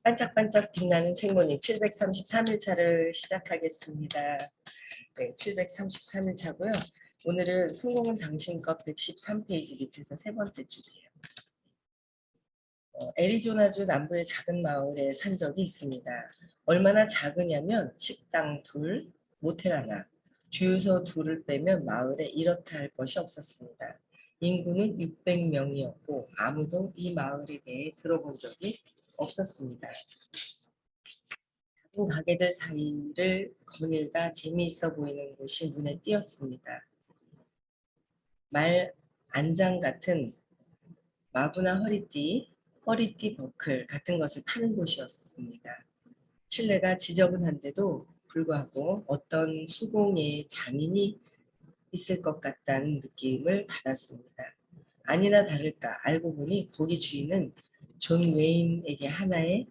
반짝반짝 빛나는 책모닝 733일차를 시작하겠습니다. 네, 733일차고요. 오늘은 성공은 당신 것 113페이지 밑에서 세 번째 줄이에요. 애리조나주 남부의 작은 마을에 산 적이 있습니다. 얼마나 작으냐면 식당 둘, 모텔 하나, 주유소 둘을 빼면 마을에 이렇다 할 것이 없었습니다. 인구는 600명이었고 아무도 이 마을에 대해 들어본 적이 없었습니다. 작은 가게들 사이를 거닐다 재미있어 보이는 곳이 눈에 띄었습니다. 말 안장 같은 마구나 허리띠 버클 같은 것을 파는 곳이었습니다. 실내가 지저분한데도 불구하고 어떤 수공예의 장인이 있을 것 같다는 느낌을 받았습니다. 아니나 다를까 알고 보니 거기 주인은 존 웨인에게 하나의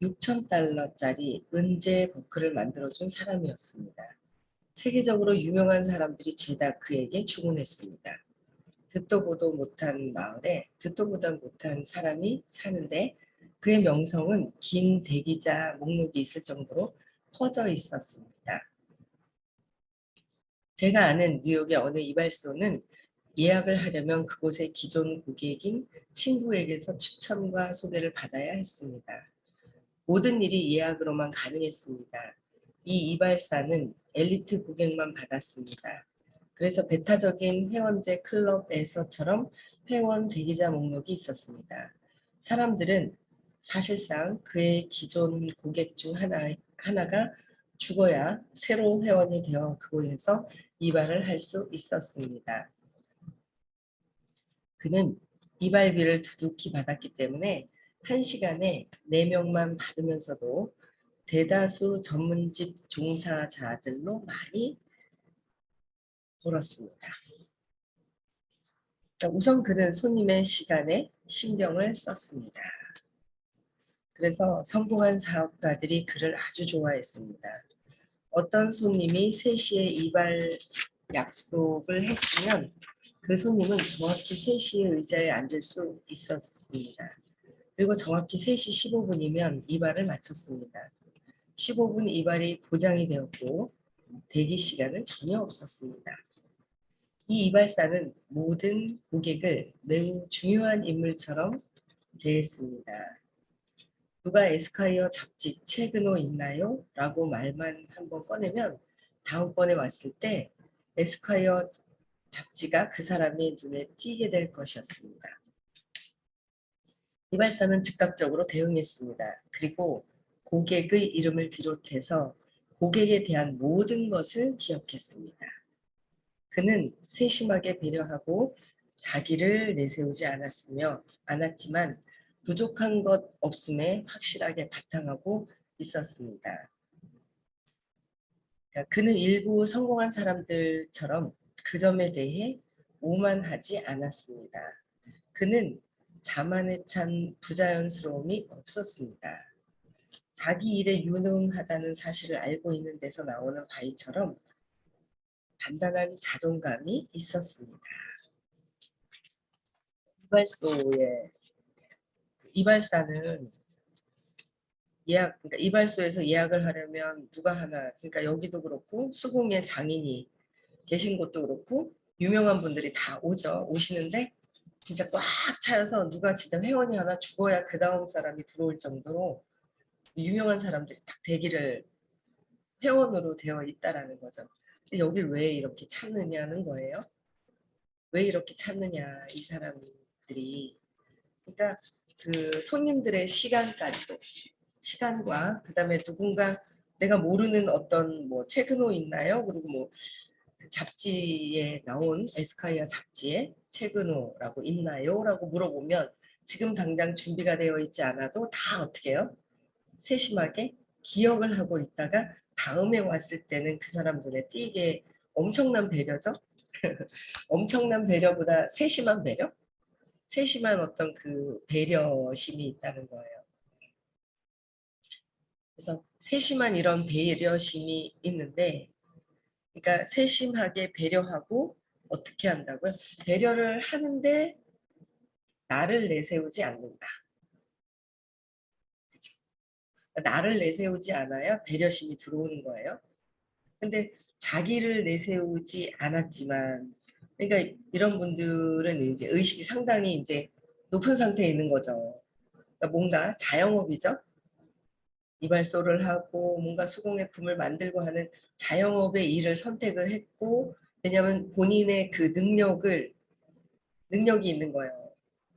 6,000달러짜리 은재 버클을 만들어준 사람이었습니다. 세계적으로 유명한 사람들이 죄다 그에게 주문했습니다. 듣도 보도 못한 마을에 듣도 보도 못한 사람이 사는데 그의 명성은 긴 대기자 목록이 있을 정도로 퍼져 있었습니다. 제가 아는 뉴욕의 어느 이발소는 예약을 하려면 그곳의 기존 고객인 친구에게서 추천과 소개를 받아야 했습니다. 모든 일이 예약으로만 가능했습니다. 이 이발사는 엘리트 고객만 받았습니다. 그래서 배타적인 회원제 클럽에서처럼 회원 대기자 목록이 있었습니다. 사람들은 사실상 그의 기존 고객 중 하나가 죽어야 새로 회원이 되어 그곳에서 이발을 할 수 있었습니다. 그는 이발비를 두둑히 받았기 때문에 1시간에 4명만 받으면서도 대다수 전문직 종사자들로 많이 벌었습니다. 우선 그는 손님의 시간에 신경을 썼습니다. 그래서 성공한 사업가들이 그를 아주 좋아했습니다. 어떤 손님이 3시에 이발 약속을 했으면 그 손님은 정확히 3시에 의자에 앉을 수 있었습니다. 그리고 정확히 3시 15분이면 이발을 마쳤습니다. 15분 이발이 보장이 되었고 대기 시간은 전혀 없었습니다. 이 이발사는 모든 고객을 매우 중요한 인물처럼 대했습니다. 누가 에스콰이어 잡지 책은호 있나요? 라고 말만 한번 꺼내면 다음번에 왔을 때 에스콰이어 잡지가 그 사람의 눈에 띄게 될 것이었습니다. 이발사는 즉각적으로 대응했습니다. 그리고 고객의 이름을 비롯해서 고객에 대한 모든 것을 기억했습니다. 그는 세심하게 배려하고 자기를 내세우지 않았지만 부족한 것 없음에 확실하게 바탕하고 있었습니다. 그는 일부 성공한 사람들처럼 그 점에 대해 오만하지 않았습니다. 그는 자만에 찬 부자연스러움이 없었습니다. 자기 일에 유능하다는 사실을 알고 있는 데서 나오는 바위처럼 단단한 자존감이 있었습니다. 이발사는 그러니까 이발소에서 예약을 하려면 누가 하나, 그러니까 여기도 그렇고 수공예 장인이 계신 곳도 그렇고 유명한 분들이 다 오시는데 진짜 꽉 차여서 누가 진짜 회원이 하나 죽어야 그 다음 사람이 들어올 정도로 유명한 사람들이 딱 대기를 회원으로 되어 있다라는 거죠. 근데 여길 왜 이렇게 찾느냐는 거예요. 왜 이렇게 찾느냐 이 사람들이. 그러니까 그 손님들의 시간과 그다음에 누군가 내가 모르는 어떤 뭐 책은호 있나요? 그리고 뭐 그 잡지에 나온 에스콰이어 잡지에 책은호라고 있나요? 라고 물어보면 지금 당장 준비가 되어 있지 않아도 다 어떻게 해요? 세심하게 기억을 하고 있다가 다음에 왔을 때는 그 사람 눈에 띄게 엄청난 배려죠? 엄청난 배려보다 세심한 배려? 세심한 어떤 그 배려심이 있다는 거예요. 그래서 세심한 이런 배려심이 있는데, 그러니까 세심하게 배려하고 어떻게 한다고요? 배려를 하는데 나를 내세우지 않는다. 나를 내세우지 않아야 배려심이 들어오는 거예요. 근데 자기를 내세우지 않았지만, 그러니까 이런 분들은 이제 의식이 상당히 이제 높은 상태에 있는 거죠. 그러니까 뭔가 자영업이죠. 이발소를 하고 뭔가 수공예품을 만들고 하는 자영업의 일을 선택을 했고, 왜냐하면 본인의 그 능력이 있는 거예요.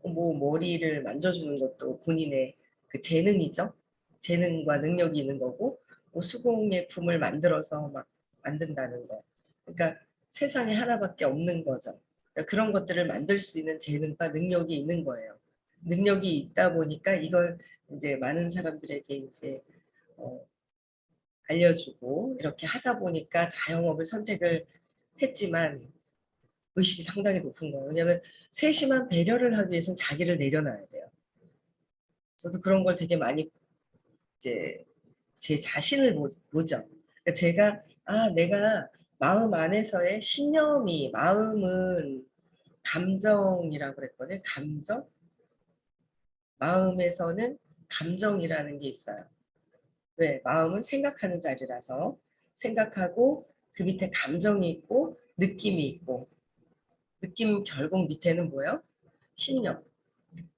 뭐 머리를 만져주는 것도 본인의 그 재능이죠. 재능과 능력이 있는 거고, 뭐 수공예품을 만들어서 막 만든다는 거. 그러니까 세상에 하나밖에 없는 거죠. 그러니까 그런 것들을 만들 수 있는 재능과 능력이 있는 거예요. 능력이 있다 보니까 이걸 이제 많은 사람들에게 이제 어, 알려주고 이렇게 하다 보니까 자영업을 선택을 했지만 의식이 상당히 높은 거예요. 왜냐하면 세심한 배려를 하기 위해서는 자기를 내려놔야 돼요. 저도 그런 걸 되게 많이 이제 제 자신을 보죠. 그러니까 제가 내가 마음 안에서의 신념이 마음은 감정이라고 그랬거든요. 감정? 마음에서는 감정이라는 게 있어요. 왜? 마음은 생각하는 자리라서 생각하고 그 밑에 감정이 있고 느낌이 있고 느낌 결국 밑에는 뭐예요? 신념.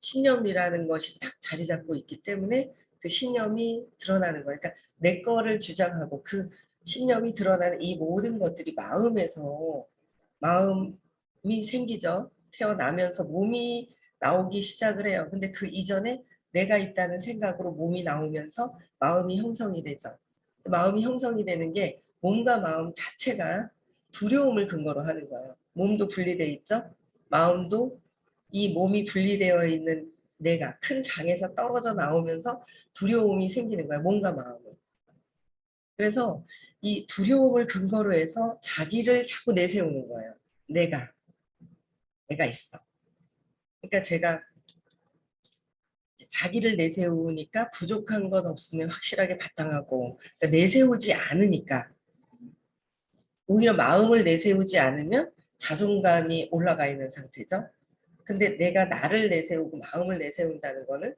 신념이라는 것이 딱 자리 잡고 있기 때문에 그 신념이 드러나는 거예요. 그러니까 내 거를 주장하고 그 신념이 드러나는 이 모든 것들이 마음에서 마음이 생기죠. 태어나면서 몸이 나오기 시작을 해요. 근데 그 이전에 내가 있다는 생각으로 몸이 나오면서 마음이 형성이 되죠. 마음이 형성이 되는 게 몸과 마음 자체가 두려움을 근거로 하는 거예요. 몸도 분리돼 있죠. 마음도 이 몸이 분리되어 있는 내가 큰 장에서 떨어져 나오면서 두려움이 생기는 거예요. 몸과 마음은. 그래서 이 두려움을 근거로 해서 자기를 자꾸 내세우는 거예요. 내가 있어. 그러니까 제가 자기를 내세우니까 부족한 것 없으면 확실하게 바탕하고, 그러니까 내세우지 않으니까 오히려 마음을 내세우지 않으면 자존감이 올라가 있는 상태죠. 근데 내가 나를 내세우고 마음을 내세운다는 거는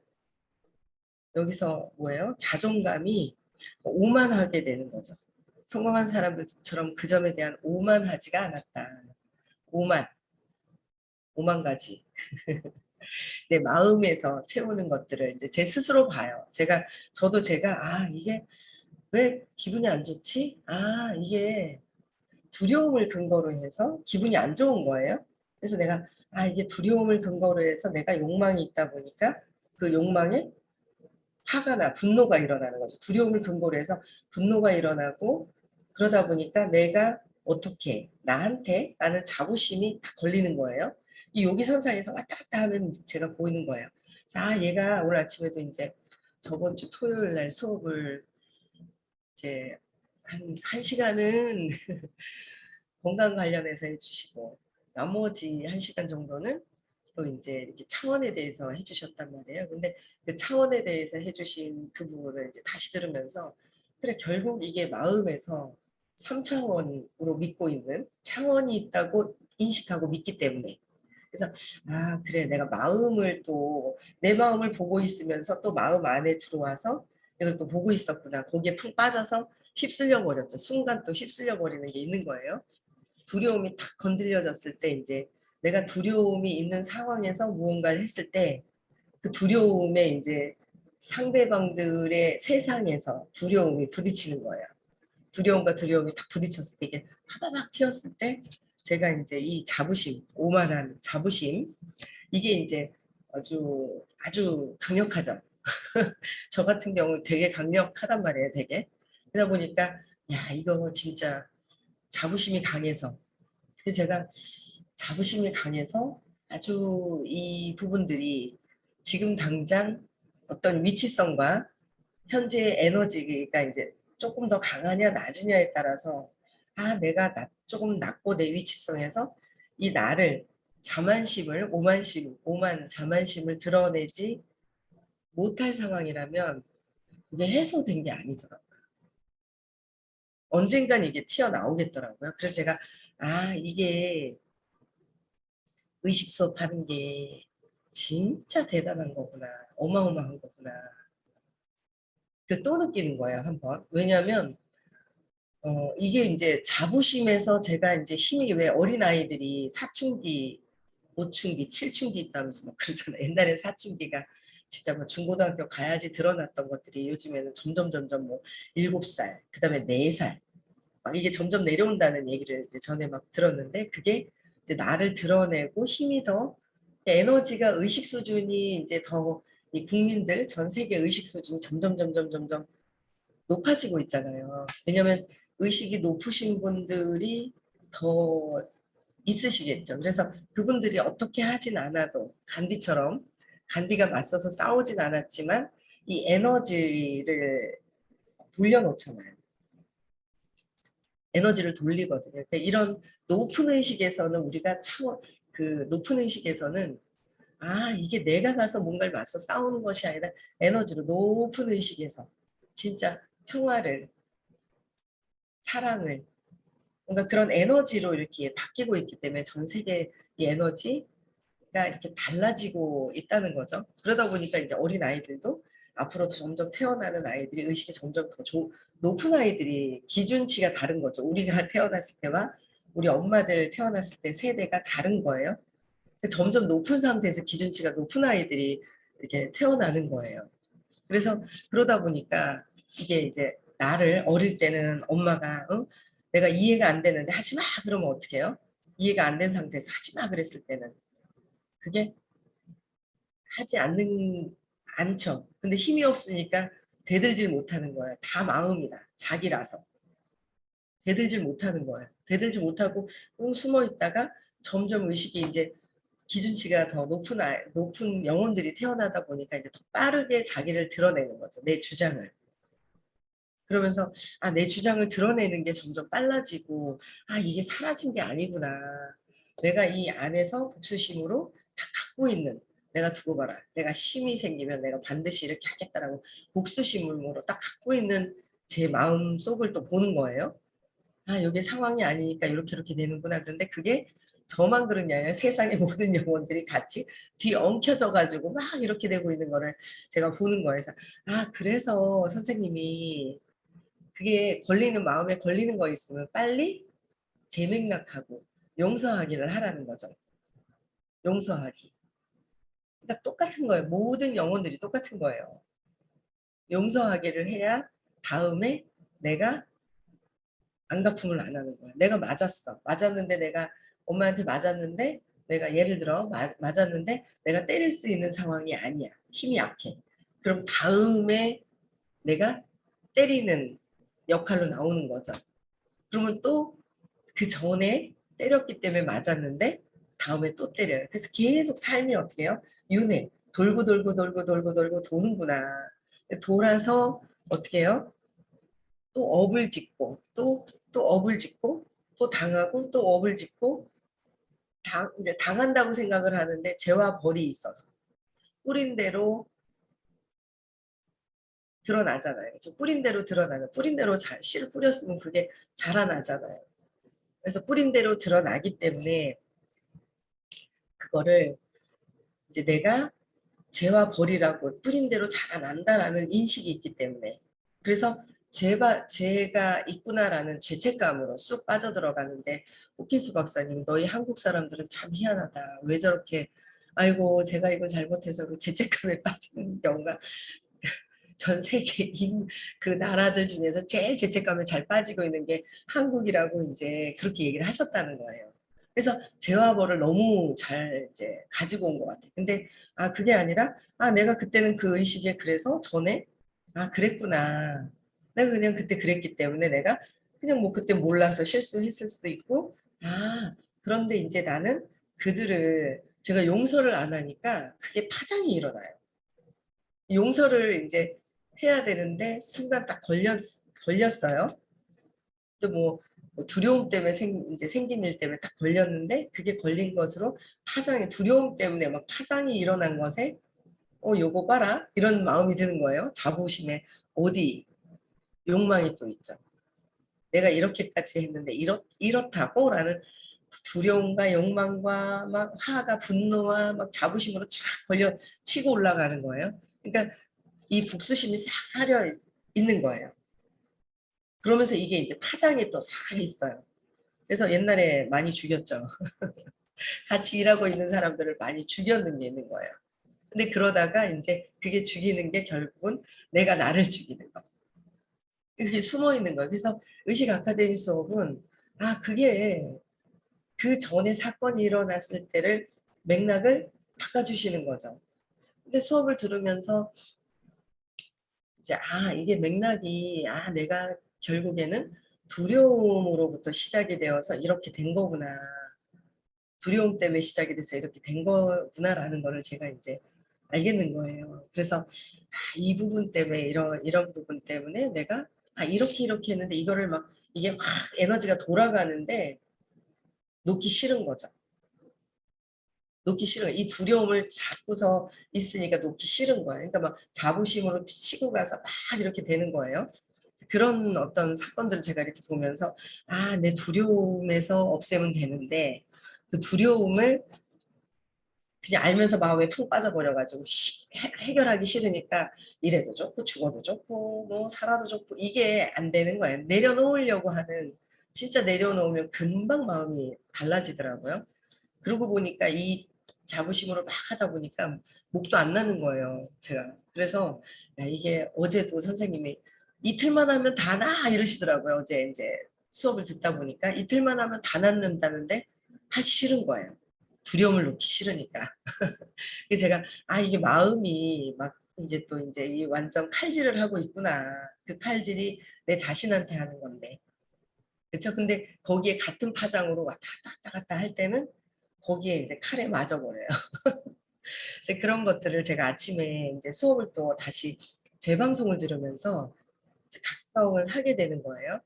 여기서 뭐예요? 자존감이 오만하게 되는 거죠. 성공한 사람들처럼 그 점에 대한 오만하지가 않았다. 오만, 오만 가지. 내 마음에서 채우는 것들을 이제 제 스스로 봐요. 제가 이게 왜 기분이 안 좋지? 이게 두려움을 근거로 해서 기분이 안 좋은 거예요. 그래서 내가 이게 두려움을 근거로 해서 내가 욕망이 있다 보니까 그 욕망에 화가 나, 분노가 일어나는 거죠. 두려움을 근거로 해서 분노가 일어나고 그러다 보니까 내가 어떻게 나한테 라는 자부심이 딱 걸리는 거예요. 이 요기선상에서 왔다 갔다 하는 제가 보이는 거예요. 자, 얘가 오늘 아침에도 이제 저번 주 토요일 날 수업을 이제 한 시간은 건강 관련해서 해주시고 나머지 한 시간 정도는 또 이제 이렇게 차원에 대해서 해주셨단 말이에요. 근데 그 차원에 대해서 해주신 그 부분을 이제 다시 들으면서 그래 결국 이게 마음에서 3차원으로 믿고 있는 차원이 있다고 인식하고 믿기 때문에 그래서 그래 내가 마음을 또 내 마음을 보고 있으면서 또 마음 안에 들어와서 이걸 또 보고 있었구나. 거기에 푹 빠져서 휩쓸려 버렸죠. 순간 또 휩쓸려 버리는 게 있는 거예요. 두려움이 탁 건드려졌을 때 이제 내가 두려움이 있는 상황에서 무언가를 했을 때 그 두려움에 이제 상대방들의 세상에서 두려움이 부딪히는 거예요. 두려움과 두려움이 딱 부딪혔을 때 이게 파바박 튀었을 때 제가 이제 이 자부심, 오만한 자부심 이게 이제 아주 강력하죠. 저 같은 경우 되게 강력하단 말이에요, 되게. 그러다 보니까 야 이거 진짜 자부심이 강해서 그래서 제가 자부심이 강해서 아주 이 부분들이 지금 당장 어떤 위치성과 현재의 에너지가 이제 조금 더 강하냐 낮으냐에 따라서 내가 조금 낮고 내 위치성에서 이 나를 오만 자만심을 드러내지 못할 상황이라면 그게 해소된 게 아니더라고요. 언젠간 이게 튀어나오겠더라고요. 그래서 제가 이게 의식 수업하는 게 진짜 대단한 거구나. 어마어마한 거구나. 그 또 느끼는 거예요, 한번. 왜냐하면 이게 이제 자부심에서 제가 이제 힘이 왜 어린아이들이 사춘기, 5춘기, 7춘기 있다면서 막 그러잖아요. 옛날엔 사춘기가 진짜 뭐 중고등학교 가야지 드러났던 것들이 요즘에는 점점 뭐 7살, 그다음에 4살 막 이게 점점 내려온다는 얘기를 이제 전에 막 들었는데 그게 이제 나를 드러내고 힘이 더 에너지가 의식 수준이 이제 더 이 국민들 전 세계 의식 수준이 점점 높아지고 있잖아요. 왜냐하면 의식이 높으신 분들이 더 있으시겠죠. 그래서 그분들이 어떻게 하진 않아도 간디가 맞서서 싸우진 않았지만 이 에너지를 돌려놓잖아요. 에너지를 돌리거든요. 그러니까 이런 높은 의식에서는 우리가 그 높은 의식에서는 이게 내가 가서 뭔가를 맞서 싸우는 것이 아니라 에너지로 높은 의식에서 진짜 평화를, 사랑을, 뭔가 그런 에너지로 이렇게 바뀌고 있기 때문에 전 세계 이 에너지가 이렇게 달라지고 있다는 거죠. 그러다 보니까 이제 어린 아이들도 앞으로 점점 태어나는 아이들이 의식이 점점 더 높은 아이들이 기준치가 다른 거죠. 우리가 태어났을 때와 우리 엄마들 태어났을 때 세대가 다른 거예요. 점점 높은 상태에서 기준치가 높은 아이들이 이렇게 태어나는 거예요. 그래서 그러다 보니까 이게 이제 나를 어릴 때는 엄마가 내가 이해가 안 되는데 하지 마 그러면 어떻게 해요? 이해가 안 된 상태에서 하지 마 그랬을 때는 그게 하지 않죠. 근데 힘이 없으니까 대들질 못하는 거예요. 다 마음이라 자기라서 대들질 못하는 거예요. 대들질 못하고 꾹 숨어 있다가 점점 의식이 이제 기준치가 더 높은 영혼들이 태어나다 보니까 이제 더 빠르게 자기를 드러내는 거죠. 내 주장을. 그러면서 내 주장을 드러내는 게 점점 빨라지고 이게 사라진 게 아니구나. 내가 이 안에서 복수심으로 다 갖고 있는 내가 두고 봐라. 내가 힘이 생기면 내가 반드시 이렇게 하겠다라고 복수심으로 딱 갖고 있는 제 마음 속을 또 보는 거예요. 이게 상황이 아니니까 이렇게 되는구나. 그런데 그게 저만 그런 게 아니라 세상의 모든 영혼들이 같이 뒤엉켜져 가지고 막 이렇게 되고 있는 거를 제가 보는 거예요. 그래서 선생님이 그게 마음에 걸리는 거 있으면 빨리 재맥락하고 용서하기를 하라는 거죠. 용서하기. 그러니까 똑같은 거예요. 모든 영혼들이 똑같은 거예요. 용서하기를 해야 다음에 내가 안갚음을 안 하는 거야. 내가 맞았는데 내가 엄마한테 맞았는데 내가 예를 들어 맞았는데 내가 때릴 수 있는 상황이 아니야. 힘이 약해. 그럼 다음에 내가 때리는 역할로 나오는 거죠. 그러면 또 그 전에 때렸기 때문에 맞았는데 다음에 또 때려요. 그래서 계속 삶이 어떻게 해요? 윤회. 돌고 도는구나. 돌아서 어떻게 해요? 또 업을 짓고 또 업을 짓고 또 당하고 또 업을 짓고 이제 당한다고 생각을 하는데 죄와 벌이 있어서 뿌린 대로 드러나잖아요. 뿌린 대로 드러나는 뿌린 대로 씨를 뿌렸으면 그게 자라나잖아요. 그래서 뿌린 대로 드러나기 때문에 그거를 이제 내가 죄와 벌이라고 뿌린 대로 자라난다라는 인식이 있기 때문에 그래서 죄가 있구나라는 죄책감으로 쑥 빠져들어가는데 호키스 박사님 너희 한국 사람들은 참 희한하다. 왜 저렇게 아이고 제가 이걸 잘못해서 죄책감에 빠지는 경우가 전 세계 그 나라들 중에서 제일 죄책감에 잘 빠지고 있는 게 한국이라고 이제 그렇게 얘기를 하셨다는 거예요. 그래서 죄와 벌을 너무 잘 이제 가지고 온 것 같아요. 근데 그게 아니라 내가 그때는 그 의식에 그래서 전에 그랬구나. 내가 그냥 그때 그랬기 때문에 내가 그냥 뭐 그때 몰라서 실수했을 수도 있고 그런데 이제 나는 그들을 제가 용서를 안 하니까 그게 파장이 일어나요. 용서를 이제 해야 되는데 순간 딱 걸렸어요. 또 뭐 두려움 때문에 이제 생긴 일 때문에 딱 걸렸는데 그게 걸린 것으로 두려움 때문에 막 파장이 일어난 것에 요거 봐라 이런 마음이 드는 거예요. 자부심에 어디 욕망이 또 있죠. 내가 이렇게까지 했는데 이렇다고라는 두려움과 욕망과 막 화가 분노와 막 자부심으로 쫙 치고 올라가는 거예요. 그러니까 이 복수심이 싹 사려 있는 거예요. 그러면서 이게 이제 파장이 또 싹 있어요. 그래서 옛날에 많이 죽였죠. 같이 일하고 있는 사람들을 많이 죽였는 게 있는 거예요. 근데 그러다가 이제 그게 죽이는 게 결국은 내가 나를 죽이는 거. 그게 숨어 있는 거예요. 그래서 의식 아카데미 수업은 그게 그 전에 사건이 일어났을 때를 맥락을 바꿔주시는 거죠. 근데 수업을 들으면서 이제 이게 맥락이 내가 결국에는 두려움으로부터 시작이 되어서 이렇게 된 거구나. 두려움 때문에 시작이 돼서 이렇게 된 거구나라는 거를 제가 이제 알겠는 거예요. 그래서 이 부분 때문에 이런 부분 때문에 내가 이렇게 했는데 이거를 막 이게 확 에너지가 돌아가는데 놓기 싫은 거죠. 놓기 싫은 이 두려움을 잡고서 있으니까 놓기 싫은 거예요. 그러니까 막 자부심으로 치고 가서 막 이렇게 되는 거예요. 그런 어떤 사건들을 제가 이렇게 보면서 내 두려움에서 없애면 되는데 그 두려움을 그냥 알면서 마음에 푹 빠져버려가지고 해결하기 싫으니까 이래도 좋고 죽어도 좋고 뭐 살아도 좋고 이게 안 되는 거예요. 내려놓으려고 하는 진짜 내려놓으면 금방 마음이 달라지더라고요. 그러고 보니까 이 자부심으로 막 하다 보니까 목도 안 나는 거예요. 제가. 그래서 이게 어제도 선생님이 이틀만 하면 다 나 이러시더라고요. 어제 이제 수업을 듣다 보니까 이틀만 하면 다 낫는다는데 하기 싫은 거예요. 두려움을 놓기 싫으니까. 그래서 제가 이게 마음이 막 이제 또 이제 이 완전 칼질을 하고 있구나. 그 칼질이 내 자신한테 하는 건데. 그렇죠? 근데 거기에 같은 파장으로 왔다 갔다 왔다 갔다 할 때는 거기에 이제 칼에 맞아버려요. 근데 그런 것들을 제가 아침에 이제 수업을 또 다시 재방송을 들으면서 각성을 하게 되는 거예요.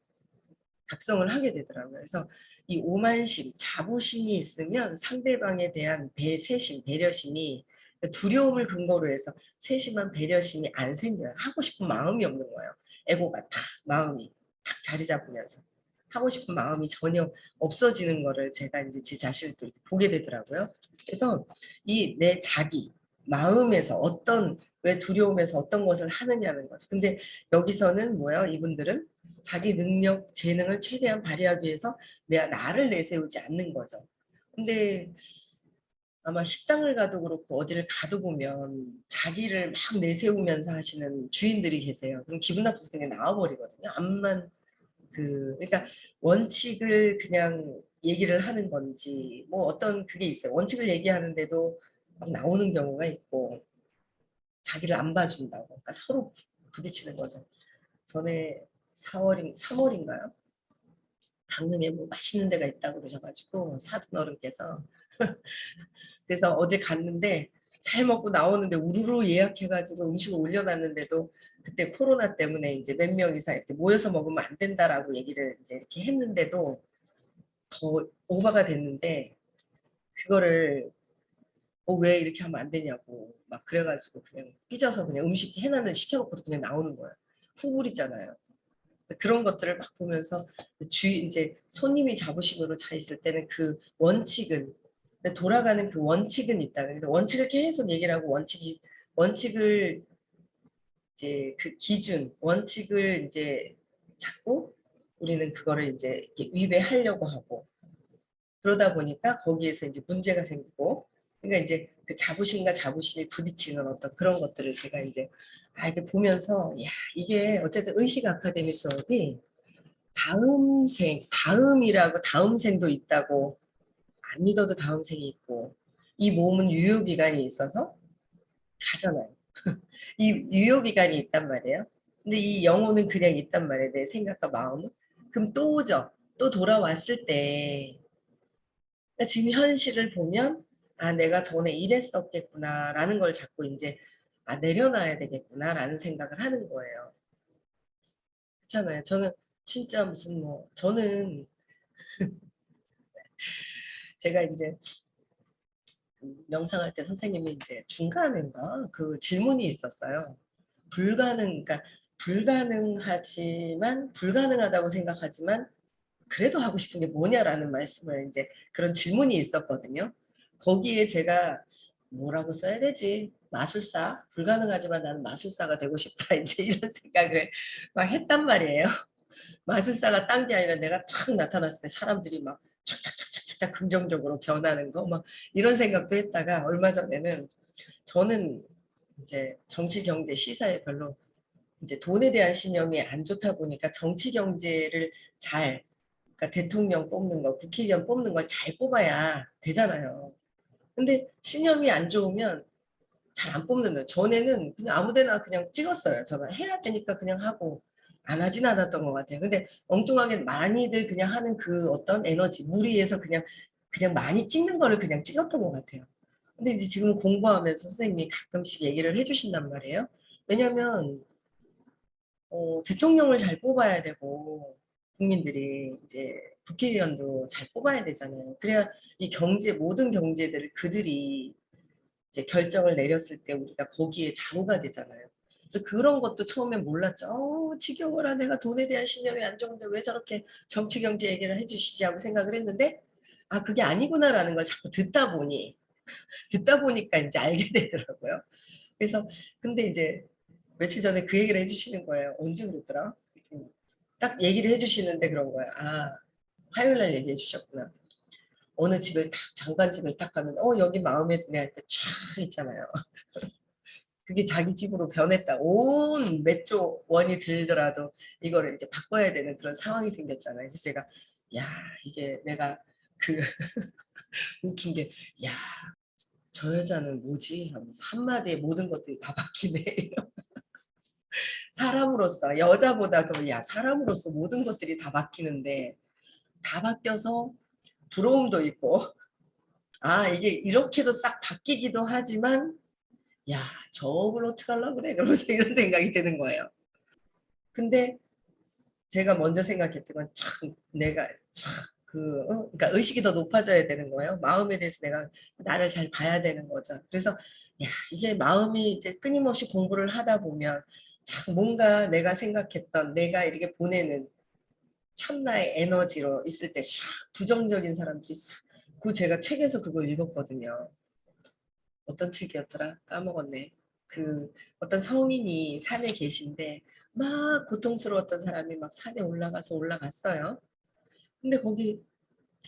각성을 하게 되더라고요. 그래서 이 오만심, 자부심이 있으면 상대방에 대한 세심, 배려심이 두려움을 근거로 해서 세심한 배려심이 안 생겨요. 하고 싶은 마음이 없는 거예요. 에고가 마음이 탁 자리 잡으면서 하고 싶은 마음이 전혀 없어지는 거를 제가 이제 제 자신을 또 보게 되더라고요. 그래서 이 내 자기 마음에서 왜 두려움에서 어떤 것을 하느냐는 거죠. 근데 여기서는 뭐예요? 이분들은 자기 능력, 재능을 최대한 발휘하기 위해서 나를 내세우지 않는 거죠. 근데 아마 식당을 가도 그렇고 어디를 가도 보면 자기를 막 내세우면서 하시는 주인들이 계세요. 그럼 기분 나빠서 그냥 나와버리거든요. 그러니까 원칙을 그냥 얘기를 하는 건지 뭐 어떤 그게 있어요. 원칙을 얘기하는데도 막 나오는 경우가 있고 자기를 안 봐준다고. 그러니까 서로 부딪히는 거죠. 전에 3월인가요? 강릉에 뭐 맛있는 데가 있다고 그러셔가지고 사돈 어른께서 그래서 어제 갔는데 잘 먹고 나오는데 우르르 예약해가지고 음식을 올려놨는데도 그때 코로나 때문에 이제 몇 명이서 이렇게 모여서 먹으면 안 된다라고 얘기를 이제 이렇게 했는데도 더 오버가 됐는데 그거를 왜 이렇게 하면 안 되냐고 막 그래가지고 그냥 삐져서 그냥 음식 시켜놓고도 그냥 나오는 거예요. 후불이잖아요. 그런 것들을 막 보면서 이제 손님이 자부심으로 차 있을 때는 그 원칙은 돌아가는 그 원칙은 있다. 근데 원칙을 계속 얘기를 하고 원칙을 이제 그 기준 원칙을 이제 잡고 우리는 그거를 이제 위배하려고 하고 그러다 보니까 거기에서 이제 문제가 생기고 그러니까 이제 그 자부심과 자부심이 부딪히는 어떤 그런 것들을 제가 이제 이렇게 보면서 이게 어쨌든 의식 아카데미 수업이 다음 생도 있다고 안 믿어도 다음 생이 있고 이 몸은 유효기간이 있어서 가잖아요. 이 유효기간이 있단 말이에요. 근데 이 영혼은 그냥 있단 말이에요. 내 생각과 마음은. 그럼 또 오죠. 또 돌아왔을 때 그러니까 지금 현실을 보면 내가 전에 이랬었겠구나 라는 걸 자꾸 이제 내려놔야 되겠구나 라는 생각을 하는 거예요. 그렇잖아요. 저는 진짜 무슨 저는 제가 이제 명상할 때 선생님이 이제 중간인가 그 질문이 있었어요. 그러니까 불가능하다고 생각하지만 그래도 하고 싶은 게 뭐냐라는 말씀을 이제 그런 질문이 있었거든요. 거기에 제가 뭐라고 써야 되지? 마술사? 불가능하지만 나는 마술사가 되고 싶다. 이제 이런 생각을 막 했단 말이에요. 마술사가 딴 게 아니라 내가 촥 나타났을 때 사람들이 막 착착착착착 긍정적으로 변하는 거 막 이런 생각도 했다가 얼마 전에는 저는 이제 정치, 경제, 시사에 별로 이제 돈에 대한 신념이 안 좋다 보니까 정치, 경제를 잘 그러니까 대통령 뽑는 거, 국회의원 뽑는 걸 잘 뽑아야 되잖아요. 근데 신념이 안 좋으면 잘 안 뽑는 거예요. 전에는 그냥 아무데나 그냥 찍었어요. 저는 해야 되니까 그냥 하고 안 하진 않았던 것 같아요. 근데 엉뚱하게 많이들 그냥 하는 그 어떤 에너지, 무리해서 그냥 많이 찍는 거를 그냥 찍었던 것 같아요. 근데 이제 지금 공부하면서 선생님이 가끔씩 얘기를 해주신단 말이에요. 왜냐면 대통령을 잘 뽑아야 되고 국민들이 이제 국회의원도 잘 뽑아야 되잖아요. 그래야 이 경제 모든 경제들을 그들이 이제 결정을 내렸을 때 우리가 거기에 자로가 되잖아요. 그래서 그런 것도 처음엔 몰랐죠. 지겨워라. 내가 돈에 대한 신념이 안 좋은데 왜 저렇게 정치 경제 얘기를 해주시지 하고 생각을 했는데 아 그게 아니구나라는 걸 자꾸 듣다 보니까 이제 알게 되더라고요. 그래서 근데 이제 며칠 전에 그 얘기를 해주시는 거예요. 언제 그랬더라? 딱 얘기를 해주시는데 그런 거예요. 아 화요일 날 얘기해 주셨구나. 어느 집을 딱 장관집을 딱 가면 여기 마음에 드네 하니까 쫙 있잖아요. 그게 자기 집으로 변했다. 온 몇 조 원이 들더라도 이거를 이제 바꿔야 되는 그런 상황이 생겼잖아요. 그래서 제가 야 이게 내가 그 웃긴 게 야 저 여자는 뭐지 하면서 한마디에 모든 것들이 다 바뀌네. 사람으로서 여자보다 야 사람으로서 모든 것들이 다 바뀌는데 다 바뀌어서 부러움도 있고 아 이게 이렇게도 싹 바뀌기도 하지만 야 저걸 어떡하려고 그래 그러면서 이런 생각이 드는 거예요. 근데 제가 먼저 생각했던 건 참 내가 참 그러니까 의식이 더 높아져야 되는 거예요. 마음에 대해서 내가 나를 잘 봐야 되는 거죠. 그래서 야 이게 마음이 이제 끊임없이 공부를 하다 보면 참 뭔가 내가 생각했던 내가 이렇게 보내는 참나의 에너지로 있을 때 샥 부정적인 사람들이 싹 그 제가 책에서 그걸 읽었거든요. 어떤 책이었더라? 까먹었네. 그 어떤 성인이 산에 계신데 막 고통스러웠던 사람이 막 산에 올라갔어요. 근데 거기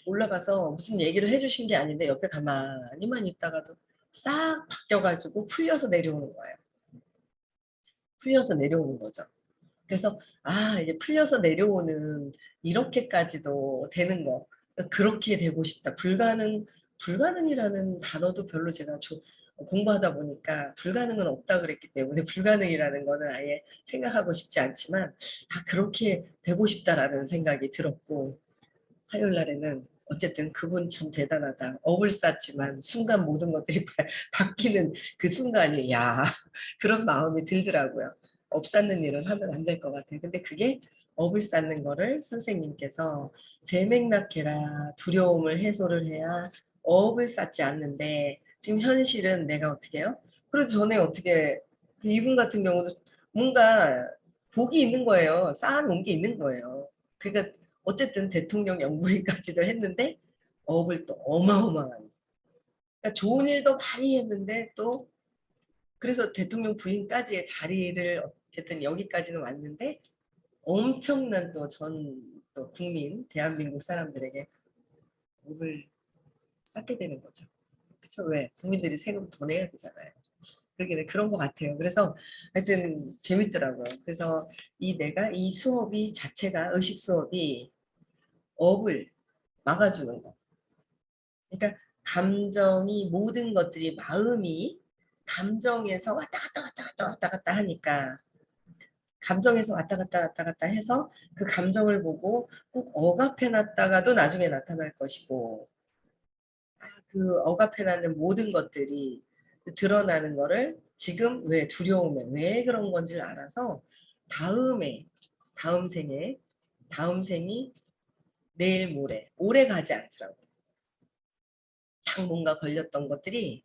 올라가서 무슨 얘기를 해주신 게 아닌데 옆에 가만히만 있다가도 싹 바뀌어가지고 풀려서 내려오는 거예요. 풀려서 내려오는 거죠. 그래서 아 이게 풀려서 내려오는 이렇게까지도 되는 거 그렇게 되고 싶다. 불가능이라는 단어도 별로 제가 공부하다 보니까 불가능은 없다 그랬기 때문에 불가능이라는 거는 아예 생각하고 싶지 않지만 아 그렇게 되고 싶다라는 생각이 들었고 화요일 날에는 어쨌든 그분 참 대단하다. 업을 쌓지만 순간 모든 것들이 바뀌는 그 순간이 야 그런 마음이 들더라고요. 업 쌓는 일은 하면 안 될 것 같아요. 근데 그게 업을 쌓는 거를 선생님께서 재맥락해라 두려움을 해소를 해야 업을 쌓지 않는데 지금 현실은 내가 어떻게 해요? 그래도 전에 어떻게 그 이분 같은 경우도 뭔가 복이 있는 거예요. 쌓아놓은 게 있는 거예요. 그러니까 어쨌든 대통령 영부인까지도 했는데 업을 또 어마어마한 그러니까 좋은 일도 많이 했는데 또 그래서 대통령 부인까지의 자리를 어쨌든 여기까지는 왔는데 엄청난 또 또 국민 대한민국 사람들에게 업을 쌓게 되는 거죠. 그쵸? 왜? 국민들이 세금 더 내야 되잖아요. 그러게 그런 것 같아요. 그래서 하여튼 재밌더라고요. 그래서 내가 이 수업이 자체가 의식 수업이 업을 막아주는 거. 그러니까 감정이 모든 것들이 마음이 감정에서 왔다 갔다 하니까 감정에서 왔다 갔다 해서 그 감정을 보고 꼭 억압해 놨다가도 나중에 나타날 것이고 그 억압해 놨는 모든 것들이 드러나는 거를 지금 왜 두려움에 왜 그런 건지 알아서 다음에 다음 생에 다음 생이 내일 모레 오래 가지 않더라고요. 딱 뭔가 걸렸던 것들이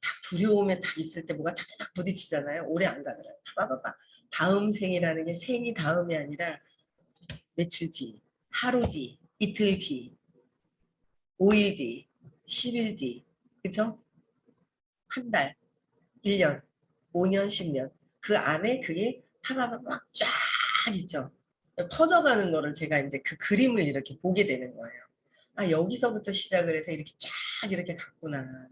딱 두려움에 딱 있을 때 뭐가 탁탁 부딪히잖아요. 오래 안 가더라고요. 봐봐봐. 다음 생이라는 게 생이 다음이 아니라 며칠 뒤, 하루 뒤, 이틀 뒤, 5일 뒤, 10일 뒤. 그죠? 한 달, 1년, 5년, 10년 그 안에 그게 하나가 막 쫙 있죠. 퍼져가는 거를 제가 이제 그 그림을 이렇게 보게 되는 거예요. 아, 여기서부터 시작을 해서 이렇게 쫙 이렇게 갔구나.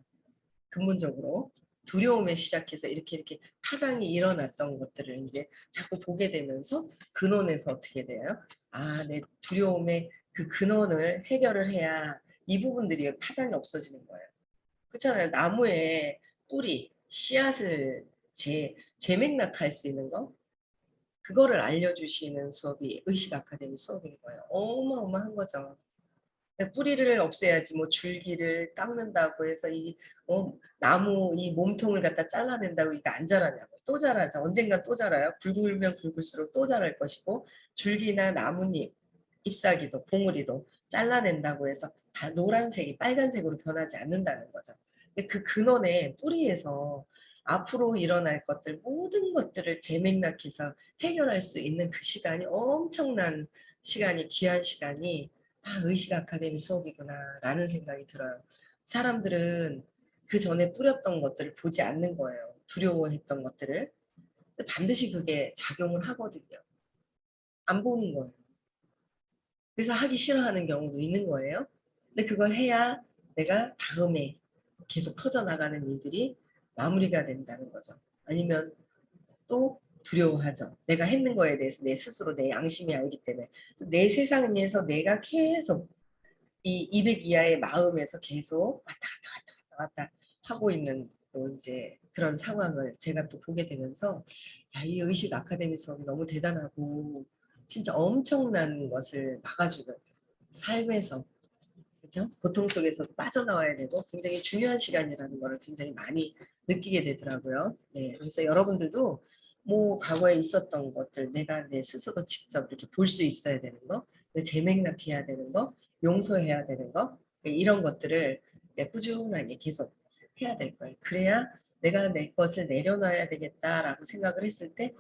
근본적으로 두려움에 시작해서 이렇게 파장이 일어났던 것들을 이제 자꾸 보게 되면서 근원에서 어떻게 돼요? 아, 내 두려움의 그 근원을 해결을 해야 이 부분들이 파장이 없어지는 거예요. 그렇잖아요. 나무의 뿌리, 씨앗을 재맥락할 수 있는 거, 그거를 알려주시는 수업이 의식 아카데미 수업인 거예요. 어마어마한 거죠. 뿌리를 없애야지 뭐 줄기를 깎는다고 해서 이 나무 이 몸통을 갖다 잘라낸다고 이게 안 자라냐고. 또 자라죠. 언젠간 또 자라요. 굵으면 굵을수록 또 자랄 것이고 줄기나 나뭇잎, 잎사귀도 봉우리도 잘라낸다고 해서 다 노란색이 빨간색으로 변하지 않는다는 거죠. 근데 그 근원의 뿌리에서 앞으로 일어날 것들 모든 것들을 재맥락해서 해결할 수 있는 그 시간이 엄청난 시간이 귀한 시간이 아, 의식 아카데미 수업이구나 라는 생각이 들어요. 사람들은 그 전에 뿌렸던 것들을 보지 않는 거예요. 두려워했던 것들을. 근데 반드시 그게 작용을 하거든요. 안 보는 거예요. 그래서 하기 싫어하는 경우도 있는 거예요. 근데 그걸 해야 내가 다음에 계속 퍼져나가는 일들이 마무리가 된다는 거죠. 아니면 또 두려워하죠. 내가 했는 거에 대해서 내 스스로 내 양심이 알기 때문에. 내 세상에서 내가 계속 이 200 이하의 마음에서 계속 왔다 갔다 하고 있는 또 이제 그런 상황을 제가 또 보게 되면서 야, 이 의식 아카데미 수업이 너무 대단하고 진짜 엄청난 것을 막아주는 삶에서 그렇죠? 고통 속에서 빠져나와야 되고 굉장히 중요한 시간이라는 것을 굉장히 많이 느끼게 되더라고요. 네, 그래서 여러분들도 뭐 과거에 있었던 것들 내가 내 스스로 직접 이렇게 볼 수 있어야 되는 거, 재맥락해야 되는 거, 용서해야 되는 거 이런 것들을 꾸준하게 계속 해야 될 거예요. 그래야 내가 내 것을 내려놔야 되겠다라고 생각을 했을 때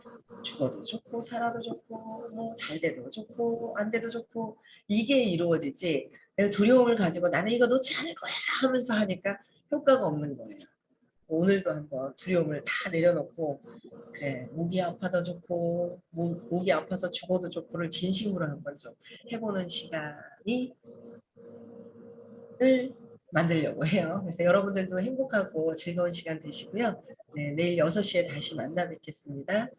죽어도 좋고 살아도 좋고 뭐 잘 돼도 좋고 안 돼도 좋고 이게 이루어지지 내가 두려움을 가지고 나는 이거 놓지 않을 거야 하면서 하니까 효과가 없는 거예요. 오늘도 한번 두려움을 다 내려놓고 그래 목이 아파도 좋고 목이 아파서 죽어도 좋고를 진심으로 한번 좀 해보는 시간이 을 만들려고 해요. 그래서 여러분들도 행복하고 즐거운 시간 되시고요. 네, 내일 6시에 다시 만나 뵙겠습니다.